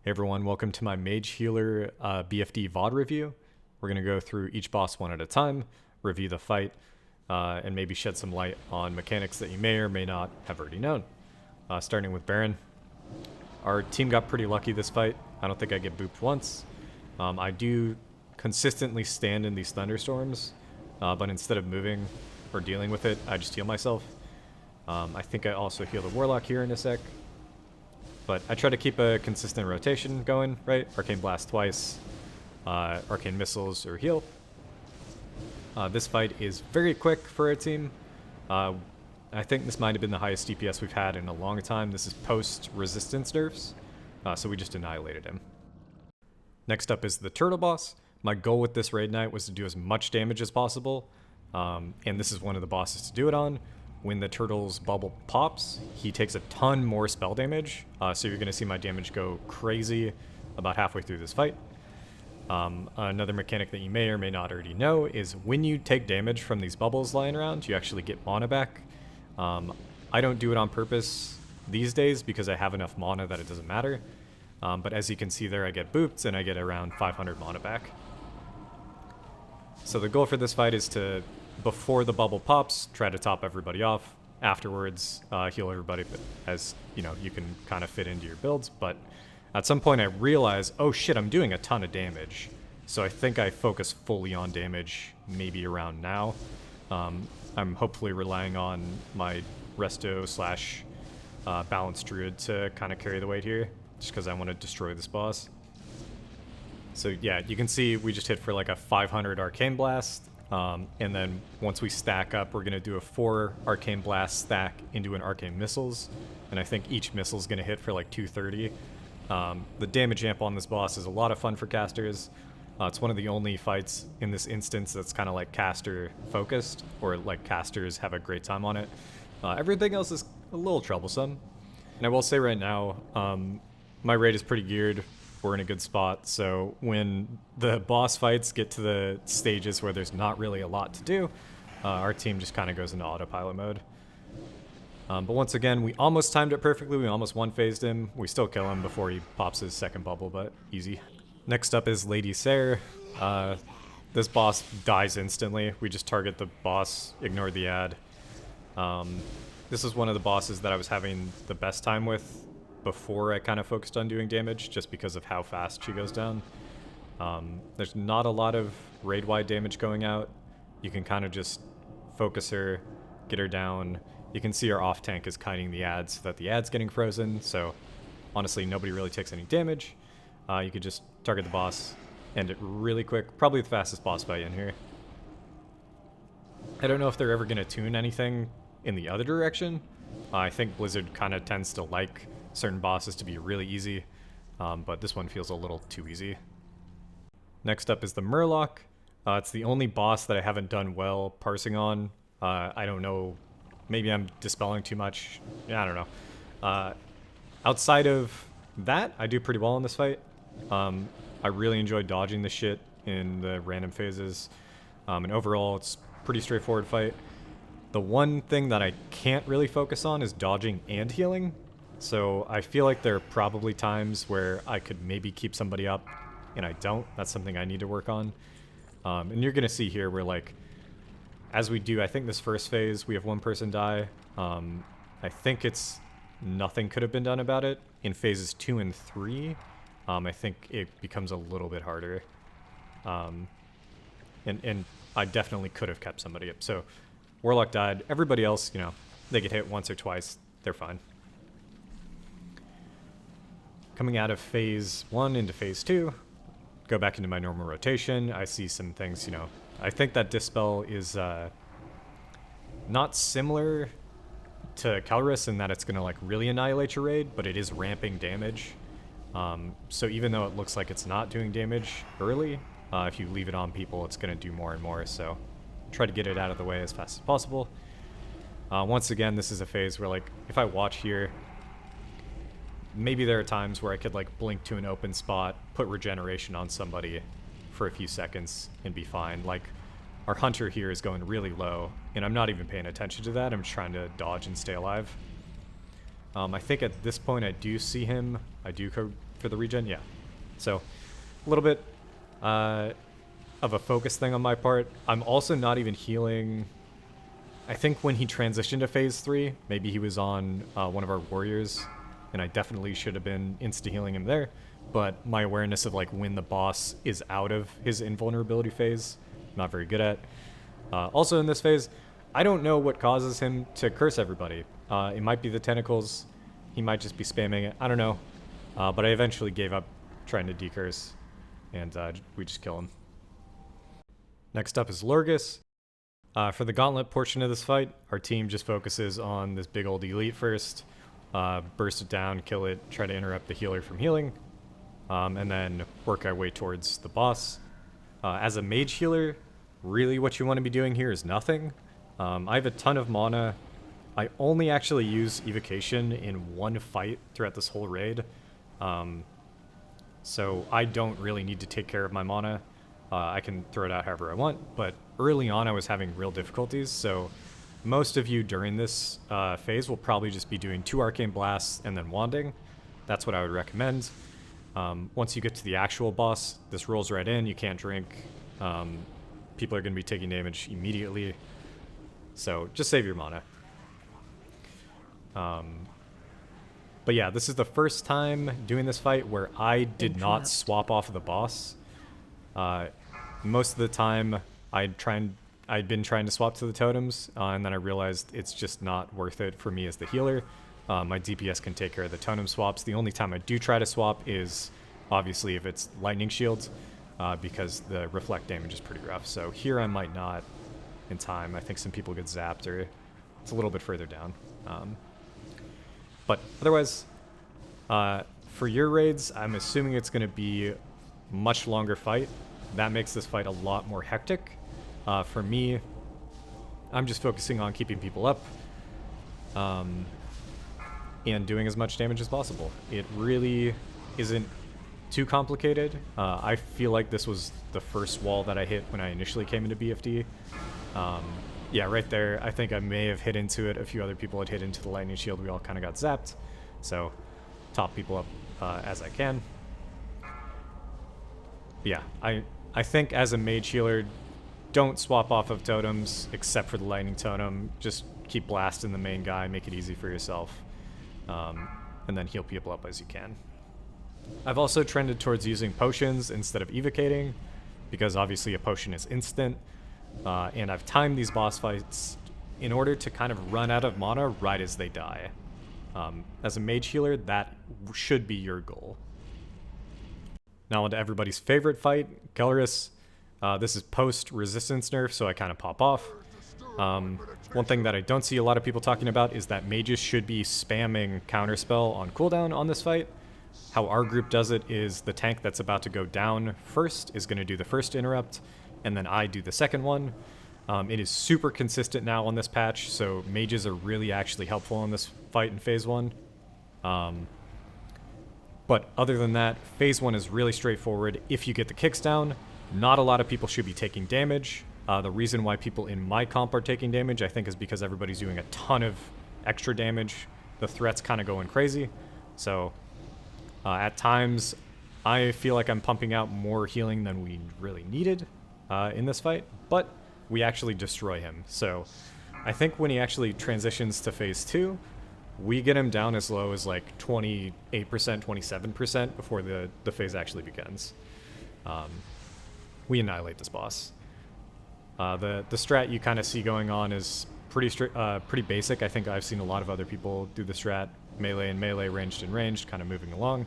Hey everyone, welcome to my Mage Healer BFD VOD review. We're going to go through each boss one at a time, review the fight, and maybe shed some light on mechanics that you may or may not have already known. Starting with Baron. Our team got pretty lucky this fight. I don't think I get booped once. I do consistently stand in these thunderstorms, but instead of moving or dealing with it, I just heal myself. I think I also heal the Warlock here in a sec. But I try to keep a consistent rotation going, right? Arcane Blast twice, Arcane Missiles or heal. This fight is very quick for our team. I think this might have been the highest DPS we've had in a long time. This is post-resistance nerfs, so we just annihilated him. Next up is the Turtle Boss. My goal with this raid night was to do as much damage as possible, and this is one of the bosses to do it on. When the turtle's bubble pops, he takes a ton more spell damage, so you're going to see my damage go crazy about halfway through this fight. Another mechanic that you may or may not already know is when you take damage from these bubbles lying around, you actually get mana back. I don't do it on purpose these days because I have enough mana that it doesn't matter, but as you can see there, I get booped and I get around 500 mana back. So the goal for this fight is to, before the bubble pops, try to top everybody off. Afterwards, heal everybody as you know you can kind of fit into your builds. But at some point I realize, oh shit, I'm doing a ton of damage. So I think I focus fully on damage maybe around now. I'm hopefully relying on my resto slash balanced druid to kind of carry the weight here, just because I want to destroy this boss. So yeah, you can see we just hit for like a 500 Arcane Blast. And then once we stack up, we're going to do a 4 Arcane Blast stack into an Arcane Missiles. And I think each missile is going to hit for like 230. The damage amp on this boss is a lot of fun for casters. It's one of the only fights in this instance that's kind of like caster focused, or like casters have a great time on it. Everything else is a little troublesome. And I will say right now, my raid is pretty geared. We're in a good spot, so when the boss fights get to the stages where there's not really a lot to do, our team just kind of goes into autopilot mode. But once again, we almost timed it perfectly. We almost one-phased him. We still kill him before he pops his second bubble, but easy. Next up is Lady Sare. This boss dies instantly. We just target the boss, ignore the ad. This is one of the bosses that I was having the best time with before I kind of focused on doing damage, just because of how fast she goes down. There's not a lot of raid-wide damage going out. You can kind of just focus her, get her down. You can see our off-tank is kiting the ad so that the ad's getting frozen, so honestly nobody really takes any damage. You could just target the boss, end it really quick. Probably the fastest boss fight in here. I don't know if they're ever going to tune anything in the other direction. I think Blizzard kind of tends to like certain bosses to be really easy, but this one feels a little too easy. Next up is the Murloc. It's the only boss that I haven't done well parsing on. I don't know, maybe I'm dispelling too much. Yeah, I don't know. Outside of that, I do pretty well in this fight. I really enjoy dodging the shit in the random phases, and overall it's a pretty straightforward fight. The one thing that I can't really focus on is dodging and healing. So I feel like there are probably times where I could maybe keep somebody up, and I don't. That's something I need to work on. And you're going to see here where, like, as we do, I think this first phase, we have one person die. I think it's nothing could have been done about it. In phases 2 and 3, I think it becomes a little bit harder. And I definitely could have kept somebody up. So Warlock died. Everybody else, you know, they get hit once or twice. They're fine. Coming out of phase 1 into phase 2, go back into my normal rotation. I see some things, you know, I think that Dispel is not similar to Kelris in that it's going to like really annihilate your raid, but it is ramping damage. So even though it looks like it's not doing damage early, if you leave it on people, it's going to do more and more. So try to get it out of the way as fast as possible. Once again, this is a phase where, like, if I watch here, maybe there are times where I could like blink to an open spot, put regeneration on somebody for a few seconds and be fine. Like, our hunter here is going really low, and I'm not even paying attention to that. I'm just trying to dodge and stay alive. I think at this point I do see him. I do for the regen? Yeah. So a little bit of a focus thing on my part. I'm also not even healing. I think when he transitioned to phase 3, maybe he was on one of our warriors, and I definitely should have been insta-healing him there, but my awareness of like when the boss is out of his invulnerability phase, not very good at. Also in this phase, I don't know what causes him to curse everybody. It might be the tentacles, he might just be spamming it, I don't know. But I eventually gave up trying to decurse, and we just kill him. Next up is Lorgus. For the gauntlet portion of this fight, our team just focuses on this big old elite first, burst it down, kill it, try to interrupt the healer from healing, and then work our way towards the boss. As a mage healer, really what you want to be doing here is nothing. I have a ton of mana. I only actually use evocation in one fight throughout this whole raid, so I don't really need to take care of my mana. I can throw it out however I want, but early on I was having real difficulties, so most of you during this phase will probably just be doing 2 arcane blasts and then wanding. That's what I would recommend. Once you get to the actual boss, this rolls right in, you can't drink. People are going to be taking damage immediately, so just save your mana. But yeah, this is the first time doing this fight where I did not swap off of the boss. Most of the time I'd been trying to swap to the totems, and then I realized it's just not worth it for me as the healer. My DPS can take care of the totem swaps. The only time I do try to swap is obviously if it's lightning shields, because the reflect damage is pretty rough. So here I might not in time. I think some people get zapped, or it's a little bit further down. But otherwise, for your raids, I'm assuming it's going to be much longer fight. That makes this fight a lot more hectic. For me, I'm just focusing on keeping people up and doing as much damage as possible. It really isn't too complicated. I feel like this was the first wall that I hit when I initially came into BFD. Yeah, right there, I think I may have hit into it. A few other people had hit into the lightning shield. We all kind of got zapped. So, top people up as I can. Yeah, I think as a mage healer, don't swap off of totems except for the lightning totem. Just keep blasting the main guy, make it easy for yourself, and then heal people up as you can. I've also trended towards using potions instead of evocating, because obviously a potion is instant, and I've timed these boss fights in order to kind of run out of mana right as they die. As a mage healer, that should be your goal. Now on to everybody's favorite fight, Kelris. This is post-resistance nerf, so I kind of pop off. One thing that I don't see a lot of people talking about is that mages should be spamming counterspell on cooldown on this fight. How our group does it is the tank that's about to go down first is going to do the first interrupt, and then I do the second one. It is super consistent now on this patch, so mages are really actually helpful in this fight in Phase 1. But other than that, Phase 1 is really straightforward. If you get the kicks down, not a lot of people should be taking damage. The reason why people in my comp are taking damage, I think, is because everybody's doing a ton of extra damage. The threat's kind of going crazy. So at times, I feel like I'm pumping out more healing than we really needed in this fight, but we actually destroy him. So I think when he actually transitions to Phase 2, we get him down as low as like 28%, 27% before the phase actually begins. We annihilate this boss. The strat you kind of see going on is pretty basic. I think I've seen a lot of other people do the strat, melee and melee, ranged and ranged, kind of moving along.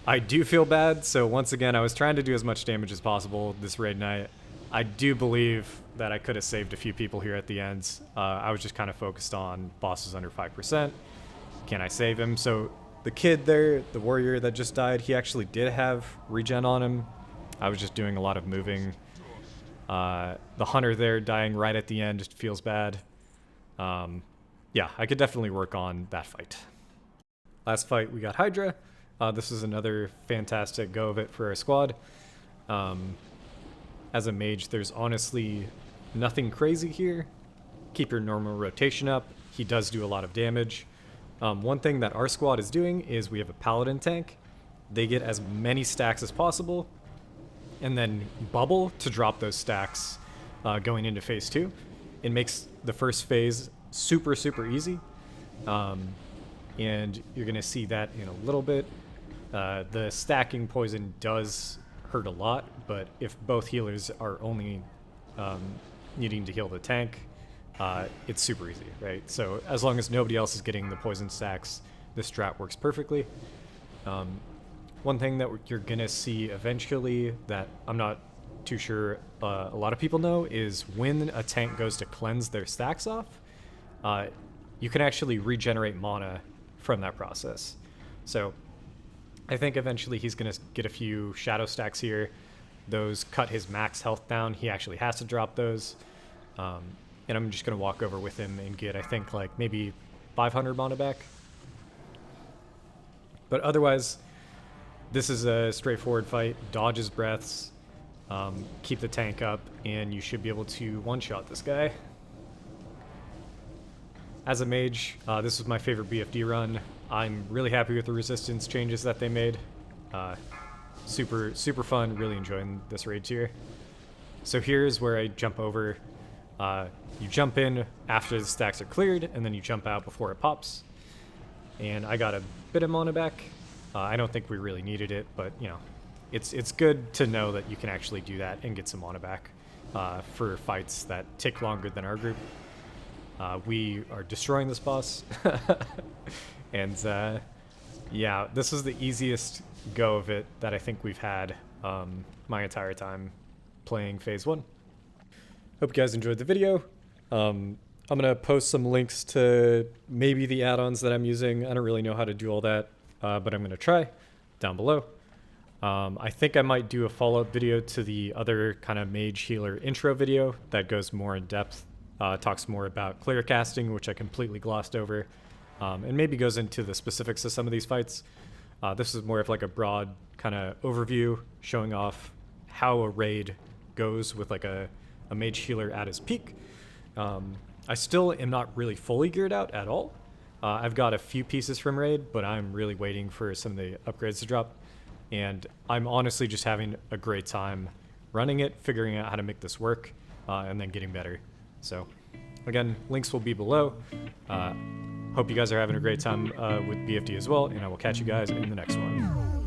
I do feel bad, so once again, I was trying to do as much damage as possible this raid night. I do believe that I could have saved a few people here at the end. I was just kind of focused on bosses under 5%. Can I save him? So the kid there, the warrior that just died, he actually did have regen on him. I was just doing a lot of moving. The hunter there dying right at the end just feels bad. Yeah, I could definitely work on that fight. Last fight, we got Hydra. This is another fantastic go of it for our squad. As a mage, there's honestly nothing crazy here. Keep your normal rotation up. He does do a lot of damage. One thing that our squad is doing is we have a paladin tank. They get as many stacks as possible, and then bubble to drop those stacks going into phase 2. It makes the first phase super, super easy, and you're going to see that in a little bit. The stacking poison does hurt a lot, but if both healers are only needing to heal the tank, it's super easy, right? So as long as nobody else is getting the poison stacks, this strat works perfectly. One thing that you're gonna see eventually that I'm not too sure a lot of people know is when a tank goes to cleanse their stacks off, you can actually regenerate mana from that process. So I think eventually he's gonna get a few shadow stacks here. Those cut his max health down. He actually has to drop those. And I'm just gonna walk over with him and get, I think, like maybe 500 mana back. But otherwise, this is a straightforward fight. Dodge his breaths, keep the tank up, and you should be able to one-shot this guy. As a mage, this was my favorite BFD run. I'm really happy with the resistance changes that they made. Super, super fun, really enjoying this raid tier. So here's where I jump over. You jump in after the stacks are cleared, and then you jump out before it pops. And I got a bit of mana back. I don't think we really needed it, but you know, it's good to know that you can actually do that and get some mana back for fights that take longer than our group. We are destroying this boss, and yeah, this is the easiest go of it that I think we've had my entire time playing phase 1. Hope you guys enjoyed the video. I'm gonna post some links to maybe the add-ons that I'm using. I don't really know how to do all that, but I'm gonna try down below. I think I might do a follow-up video to the other kind of mage healer intro video that goes more in depth, talks more about clear casting, which I completely glossed over, and maybe goes into the specifics of some of these fights. This is more of like a broad kind of overview showing off how a raid goes with like a mage healer at his peak. I still am not really fully geared out at all. I've got a few pieces from raid, but I'm really waiting for some of the upgrades to drop. And I'm honestly just having a great time running it, figuring out how to make this work, and then getting better. So again, links will be below. Hope you guys are having a great time with BFD as well, and I will catch you guys in the next one.